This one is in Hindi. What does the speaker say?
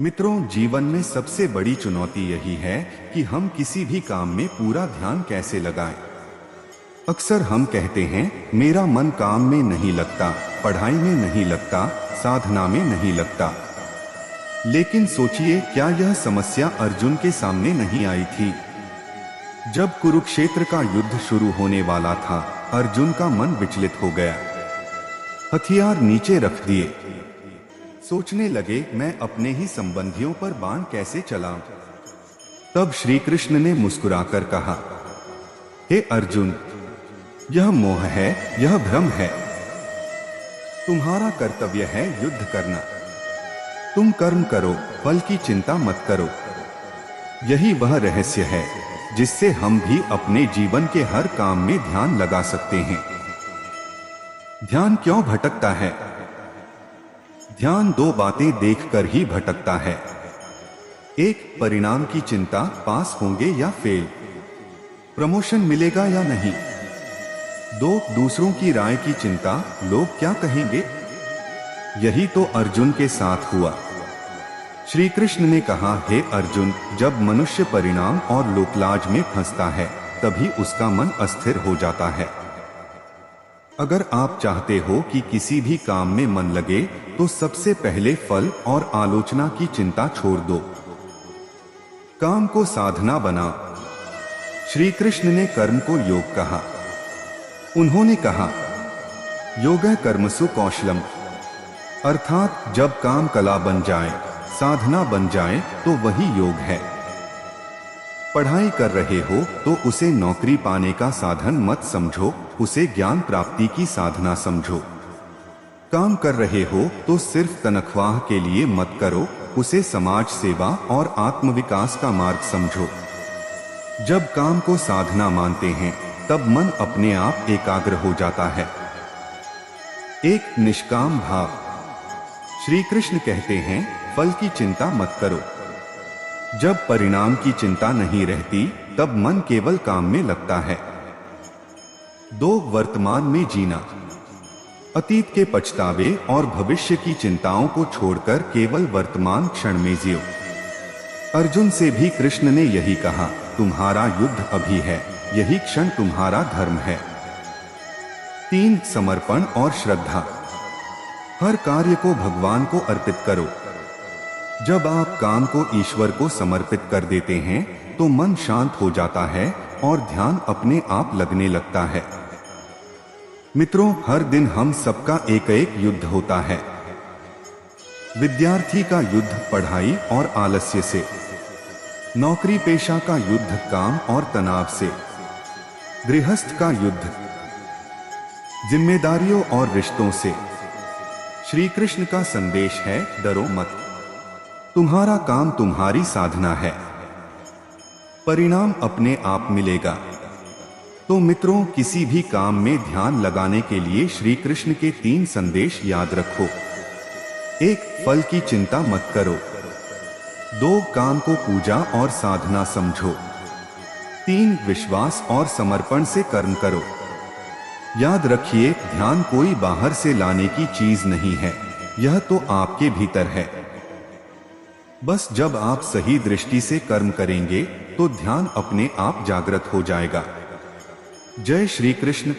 मित्रों, जीवन में सबसे बड़ी चुनौती यही है कि हम किसी भी काम में पूरा ध्यान कैसे लगाएं। अक्सर हम कहते हैं मेरा मन काम में नहीं लगता, पढ़ाई में नहीं लगता, साधना में नहीं लगता। लेकिन सोचिए, क्या यह समस्या अर्जुन के सामने नहीं आई थी? जब कुरुक्षेत्र का युद्ध शुरू होने वाला था, अर्जुन का मन विचलित हो गया। हथियार नीचे रख दिए, सोचने लगे मैं अपने ही संबंधियों पर बाण कैसे चलाऊं। तब श्री कृष्ण ने मुस्कुराकर कहा, हे अर्जुन, यह मोह है, यह भ्रम है। तुम्हारा कर्तव्य है युद्ध करना। तुम कर्म करो, फल की चिंता मत करो। यही वह रहस्य है जिससे हम भी अपने जीवन के हर काम में ध्यान लगा सकते हैं। ध्यान क्यों भटकता है? ध्यान दो बातें देखकर ही भटकता है। एक, परिणाम की चिंता, पास होंगे या फेल, प्रमोशन मिलेगा या नहीं। दो, दूसरों की राय की चिंता, लोग क्या कहेंगे। यही तो अर्जुन के साथ हुआ। श्री कृष्ण ने कहा, हे अर्जुन, जब मनुष्य परिणाम और लोकलाज में फंसता है तभी उसका मन अस्थिर हो जाता है। अगर आप चाहते हो कि किसी भी काम में मन लगे तो सबसे पहले फल और आलोचना की चिंता छोड़ दो। काम को साधना बनाओ। श्री कृष्ण ने कर्म को योग कहा। उन्होंने कहा, योगः कर्मसु कौशलम, अर्थात जब काम कला बन जाए, साधना बन जाए तो वही योग है। पढ़ाई कर रहे हो तो उसे नौकरी पाने का साधन मत समझो, उसे ज्ञान प्राप्ति की साधना समझो। काम कर रहे हो तो सिर्फ तनख्वाह के लिए मत करो, उसे समाज सेवा और आत्मविकास का मार्ग समझो। जब काम को साधना मानते हैं तब मन अपने आप एकाग्र हो जाता है। एक, निष्काम भाव। श्री कृष्ण कहते हैं, फल की चिंता मत करो। जब परिणाम की चिंता नहीं रहती तब मन केवल काम में लगता है। दो, वर्तमान में जीना। अतीत के पछतावे और भविष्य की चिंताओं को छोड़कर केवल वर्तमान क्षण में जियो। अर्जुन से भी कृष्ण ने यही कहा, तुम्हारा युद्ध अभी है, यही क्षण तुम्हारा धर्म है। तीन, समर्पण और श्रद्धा। हर कार्य को भगवान को अर्पित करो। जब आप काम को ईश्वर को समर्पित कर देते हैं तो मन शांत हो जाता है और ध्यान अपने आप लगने लगता है। मित्रों, हर दिन हम सबका एक एक युद्ध होता है। विद्यार्थी का युद्ध पढ़ाई और आलस्य से, नौकरी पेशा का युद्ध काम और तनाव से, गृहस्थ का युद्ध जिम्मेदारियों और रिश्तों से। श्री कृष्ण का संदेश है, डरो मत। तुम्हारा काम तुम्हारी साधना है, परिणाम अपने आप मिलेगा। तो मित्रों, किसी भी काम में ध्यान लगाने के लिए श्री कृष्ण के 3 संदेश याद रखो। 1, फल की चिंता मत करो। 2, काम को पूजा और साधना समझो। 3, विश्वास और समर्पण से कर्म करो। याद रखिए, ध्यान कोई बाहर से लाने की चीज नहीं है, यह तो आपके भीतर है। बस जब आप सही दृष्टि से कर्म करेंगे तो ध्यान अपने आप जागृत हो जाएगा। जय श्री कृष्ण।